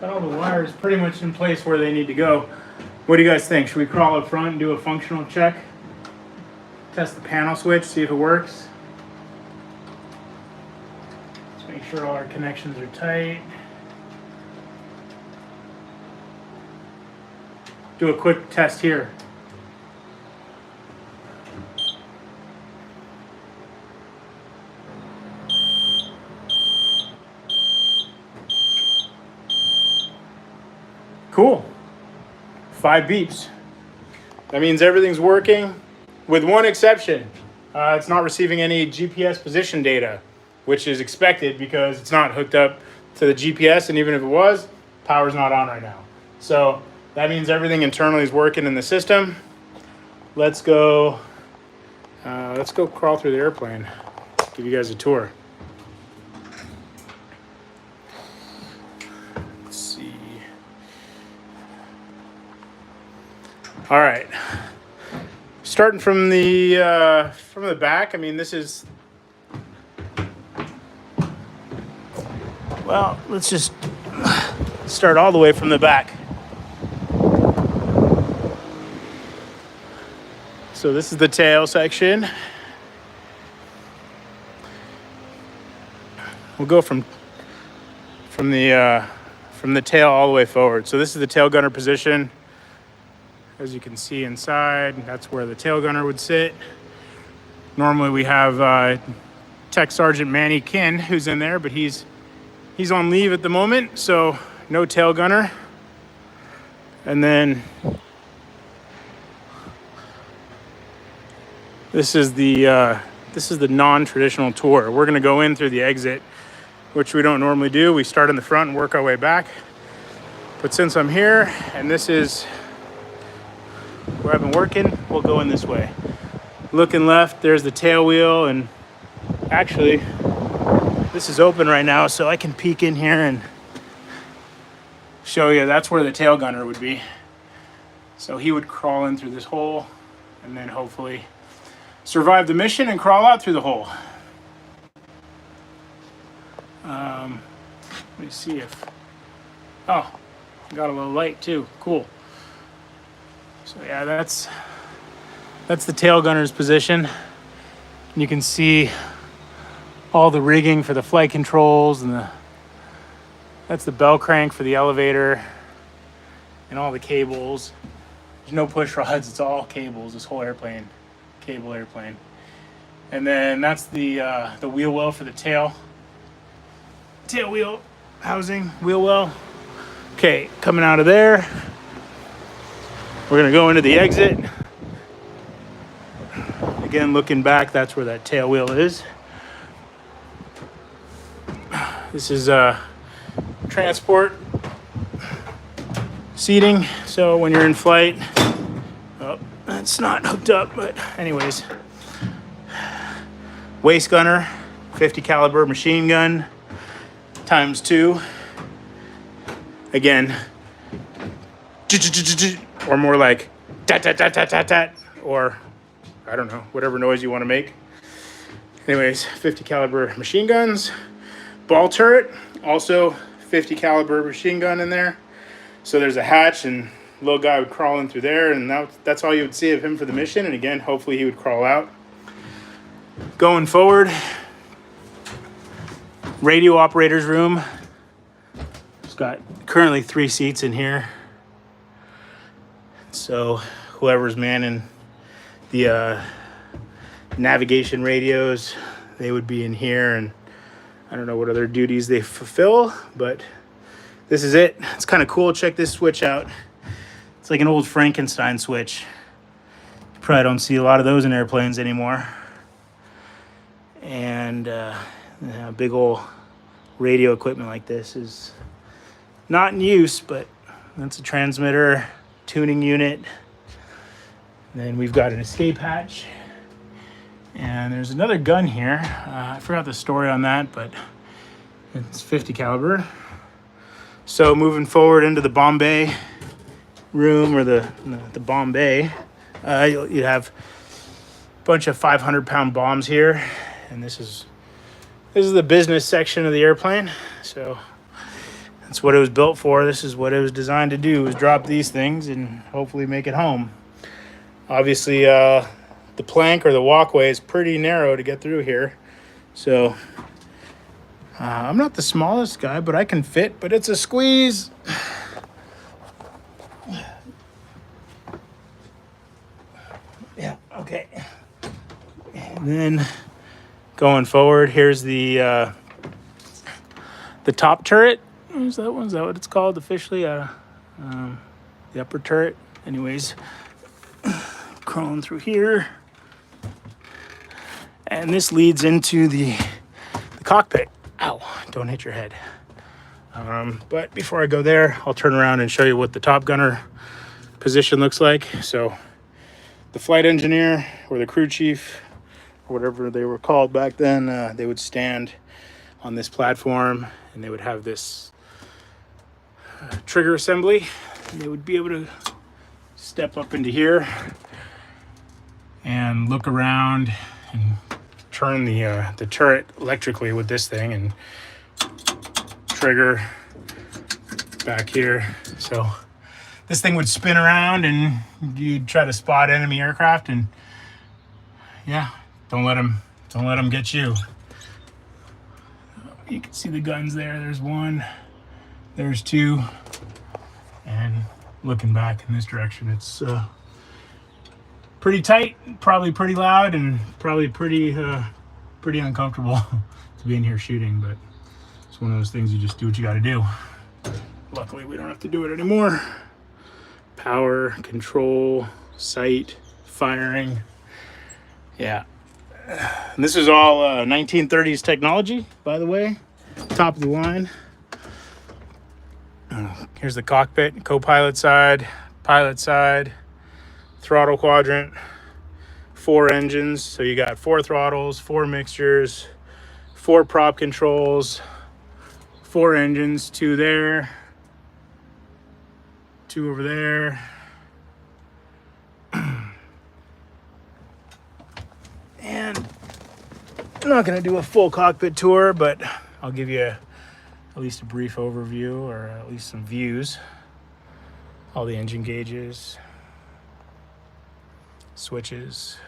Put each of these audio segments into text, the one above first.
Got all the wires pretty much in place where they need to go. What do you guys think? Should we crawl up front and do a functional check? Test the panel switch, see if it works. Let's make sure all our connections are tight. Do a quick test here. Cool. 5 beeps. That means everything's working, with one exception. It's not receiving any GPS position data, which is expected because it's not hooked up to the GPS, and even if it was, power's not on right now. So that means everything internally is working in the system. Let's go crawl through the airplane. Give you guys a tour. All right, starting from the back. I mean, this is, well, let's just start all the way from the back. So this is the tail section. We'll go from the tail all the way forward. So this is the tail gunner position. As you can see inside, that's where the tail gunner would sit. Normally we have Tech Sergeant Manny Kinn, who's in there, but he's on leave at the moment, so no tail gunner. And then this is the non-traditional tour. We're gonna go in through the exit, which we don't normally do. We start in the front and work our way back. But since I'm here and this is where I've been working, we'll go in this way. Looking left, there's the tail wheel, and actually this is open right now, so I can peek in here and show you. That's where the tail gunner would be. So he would crawl in through this hole and then hopefully survive the mission and crawl out through the hole. Let me see if, oh, got a little light too, cool. So yeah, that's the tail gunner's position. You can see all the rigging for the flight controls, and that's the bell crank for the elevator, and all the cables. There's no push rods, it's all cables, this whole airplane, cable airplane. And then that's the wheel well for the tail wheel housing, wheel well. Okay, coming out of there, we're gonna go into the exit. Again, looking back, that's where that tail wheel is. This is transport seating. So when you're in flight, oh, that's not hooked up, but anyways. Waist gunner, 50 caliber machine gun, ×2. Again, or more like tat tat tat tat tat tat, or I don't know, whatever noise you want to make. Anyways, 50 caliber machine guns. Ball turret, also 50 caliber machine gun in there. So there's a hatch, and little guy would crawl in through there, and that's all you would see of him for the mission. And again, hopefully he would crawl out. Going forward, radio operator's room. It's got currently 3 seats in here. So whoever's manning the navigation radios, they would be in here, and I don't know what other duties they fulfill, but this is it. It's kind of cool. Check this switch out. It's like an old Frankenstein switch. You probably don't see a lot of those in airplanes anymore. And big old radio equipment like this is not in use, but that's a transmitter, tuning unit. And then we've got an escape hatch. And there's another gun here. I forgot the story on that, but it's 50 caliber. So moving forward into the bomb bay room, or the bomb bay, you have a bunch of 500-pound bombs here, and this is the business section of the airplane. So That's what it was built for. This is what it was designed to do, was drop these things and hopefully make it home. Obviously, the plank or the walkway is pretty narrow to get through here. So I'm not the smallest guy, but I can fit, but it's a squeeze. Yeah, okay. And then going forward, here's the top turret. Is that one? Is that what it's called officially? The upper turret. Anyways, crawling through here. And this leads into the cockpit. Ow, don't hit your head. But before I go there, I'll turn around and show you what the top gunner position looks like. So the flight engineer or the crew chief, or whatever they were called back then, they would stand on this platform and they would have this trigger assembly. And they would be able to step up into here and look around and turn the turret electrically with this thing and trigger back here. So this thing would spin around and you'd try to spot enemy aircraft, and yeah, don't let them get you. You can see the guns there. There's one, there's two, and looking back in this direction, it's pretty tight, probably pretty loud, and probably pretty uncomfortable to be in here shooting, but it's one of those things you just do what you got to do. Luckily, we don't have to do it anymore. Power, control, sight, firing. Yeah. And this is all 1930s technology, by the way. Top of the line. Here's the cockpit, co-pilot side, pilot side, throttle quadrant, 4 engines. So you got 4 throttles, 4 mixtures, 4 prop controls, 4 engines, 2 there, 2 over there. And I'm not going to do a full cockpit tour, but I'll give you at least a brief overview, or at least some views. All the engine gauges, switches,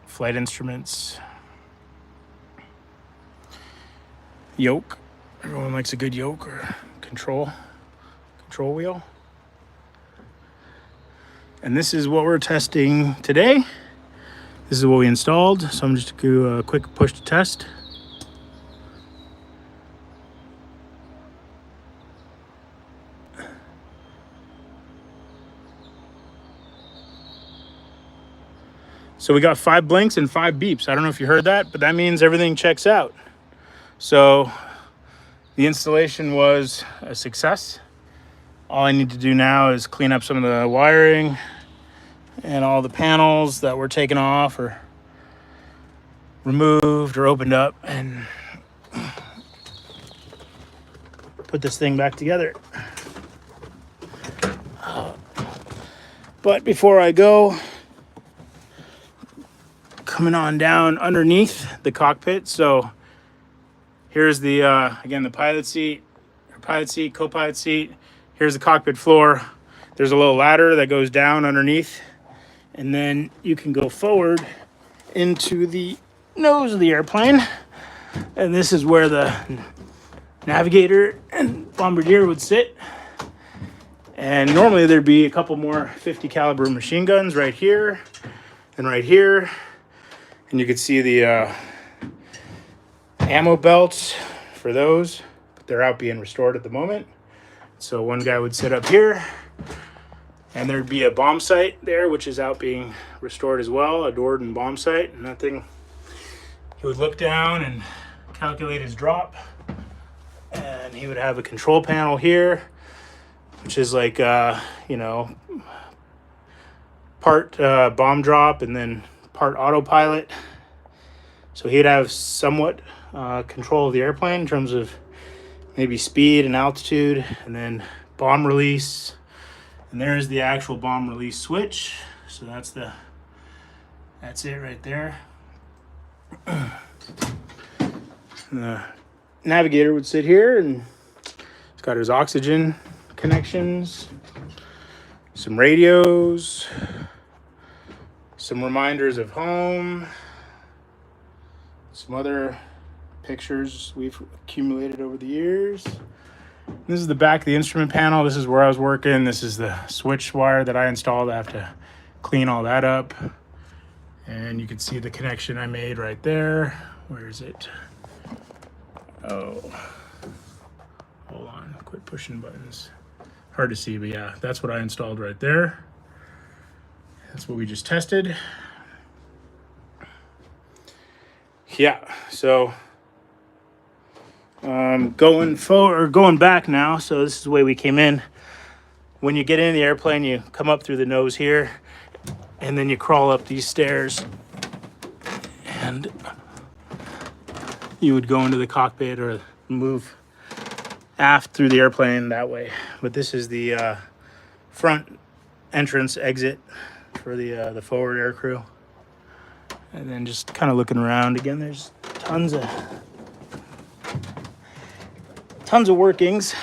flight instruments, yoke. Everyone likes a good yoke or control wheel. And this is what we're testing today. This is what we installed. So I'm just going to do a quick push to test. So we got 5 blinks and 5 beeps. I don't know if you heard that, but that means everything checks out. So the installation was a success. All I need to do now is clean up some of the wiring and all the panels that were taken off or removed or opened up, and put this thing back together. But before I go, coming on down underneath the cockpit. So here's the again, the pilot seat, co-pilot seat. Here's the cockpit floor. There's a little ladder that goes down underneath, and then you can go forward into the nose of the airplane. And this is where the navigator and bombardier would sit. And normally there'd be a couple more 50 caliber machine guns right here and right here. And you could see the ammo belts for those, but they're out being restored at the moment. So one guy would sit up here, and there'd be a bomb sight there, which is out being restored as well, a Dorden bomb sight. And that thing, he would look down and calculate his drop, and he would have a control panel here, which is like, you know, part bomb drop and then part autopilot. So he'd have somewhat control of the airplane in terms of maybe speed and altitude, and then bomb release. And there's the actual bomb release switch. So that's it right there. The navigator would sit here, and it's got his oxygen connections, some radios, some reminders of home, some other pictures we've accumulated over the years. This is the back of the instrument panel. This is where I was working. This is the switch wire that I installed. I have to clean all that up. And you can see the connection I made right there. Where is it? Oh, hold on, quit pushing buttons. Hard to see, but yeah, that's what I installed right there. That's what we just tested. Yeah, so going back now. So this is the way we came in. When you get in the airplane, you come up through the nose here, and then you crawl up these stairs, and you would go into the cockpit or move aft through the airplane that way. But this is the front entrance exit for the forward air crew. And then just kind of looking around again, there's tons of workings,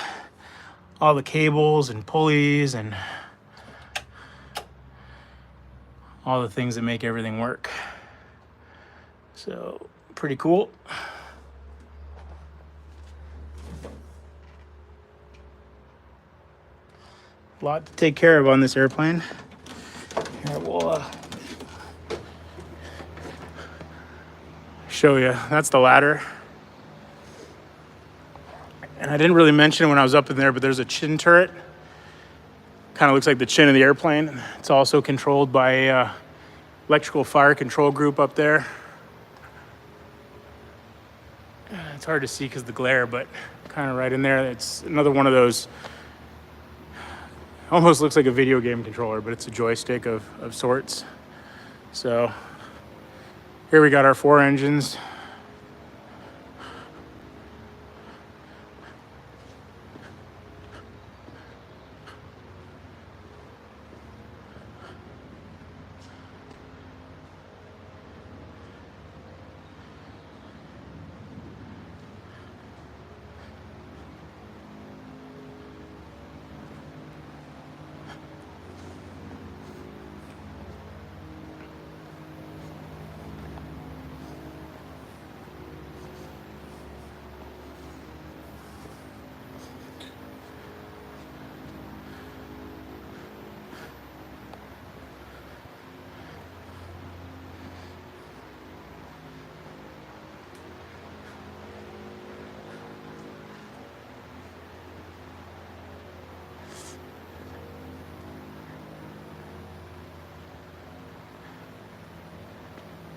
all the cables and pulleys and all the things that make everything work. So pretty cool. A lot to take care of on this airplane. Here, we'll show you. That's the ladder. And I didn't really mention when I was up in there, but there's a chin turret. Kind of looks like the chin of the airplane. It's also controlled by a electrical fire control group up there. It's hard to see because of the glare, but kind of right in there. It's another one of those, almost looks like a video game controller, but it's a joystick of sorts. So here we got our 4 engines.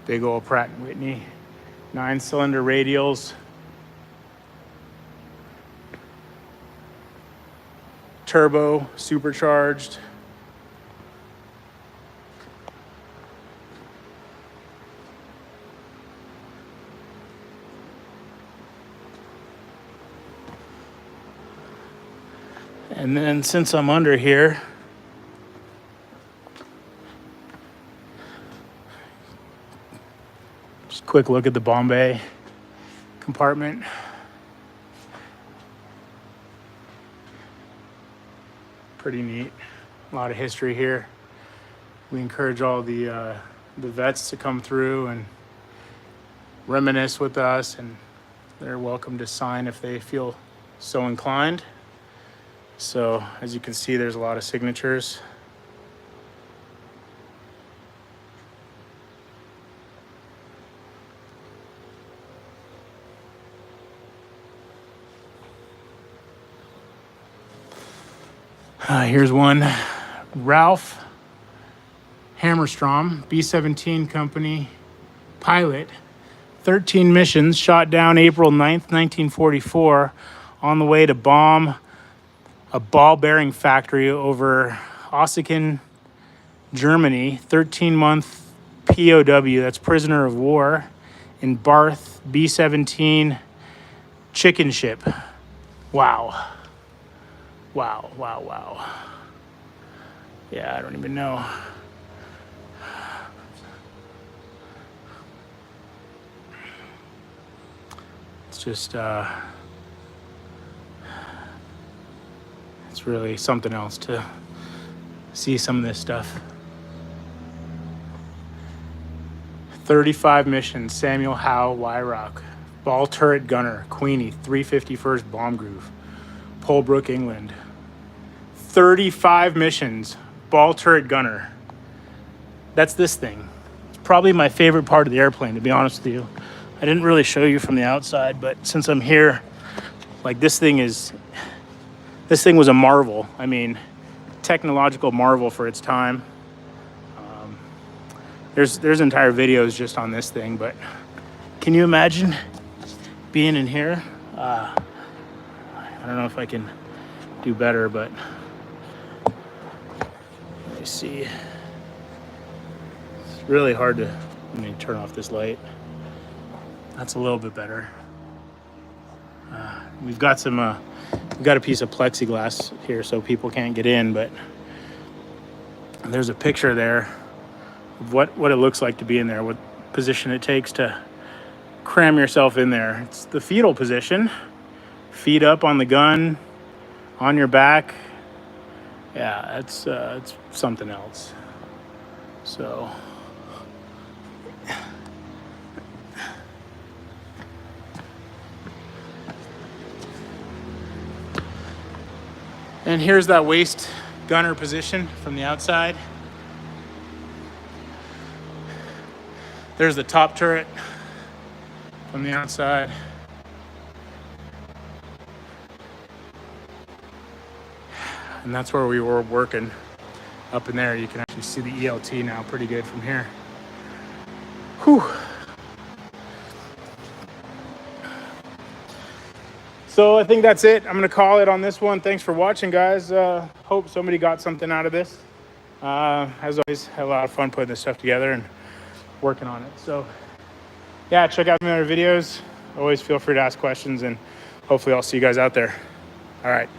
Big old Pratt & Whitney 9-cylinder radials. Turbo, supercharged. And then since I'm under here, just a quick look at the bomb bay compartment. Pretty neat. A lot of history here. We encourage all the vets to come through and reminisce with us, and they're welcome to sign if they feel so inclined. So as you can see, there's a lot of signatures. Here's one. Ralph Hammerstrom, B-17 company pilot. 13 missions, shot down April 9th, 1944, on the way to bomb a ball bearing factory over Ossiken, Germany. 13-month POW, that's prisoner of war, in Barth, B-17 chicken ship. Wow. Wow, wow, wow. Yeah, I don't even know. It's It's just, it's really something else to see some of this stuff. 35 missions, Samuel Howe, Wyrock. Ball turret gunner, Queenie, 351st Bomb Groove, Polbrook, England. 35 missions, ball turret gunner. That's this thing. It's probably my favorite part of the airplane, to be honest with you. I didn't really show you from the outside, but since I'm here, like this thing was a marvel. I mean, technological marvel for its time. There's entire videos just on this thing, but can you imagine being in here? I don't know if I can do better, but let me see. It's really hard to, let me turn off this light. That's a little bit better. We've got a piece of plexiglass here so people can't get in, but there's a picture there of what it looks like to be in there, what position it takes to cram yourself in there. It's the fetal position, feet up on the gun, on your back. Yeah, it's something else. So and here's that waist gunner position from the outside. There's the top turret from the outside. And that's where we were working up in there. You can actually see the ELT now pretty good from here. Whew. So I think that's it. I'm gonna call it on this one. Thanks for watching, guys. Hope somebody got something out of this. As always, had a lot of fun putting this stuff together and working on it. So yeah, check out my other videos. Always feel free to ask questions, and hopefully I'll see you guys out there. All right.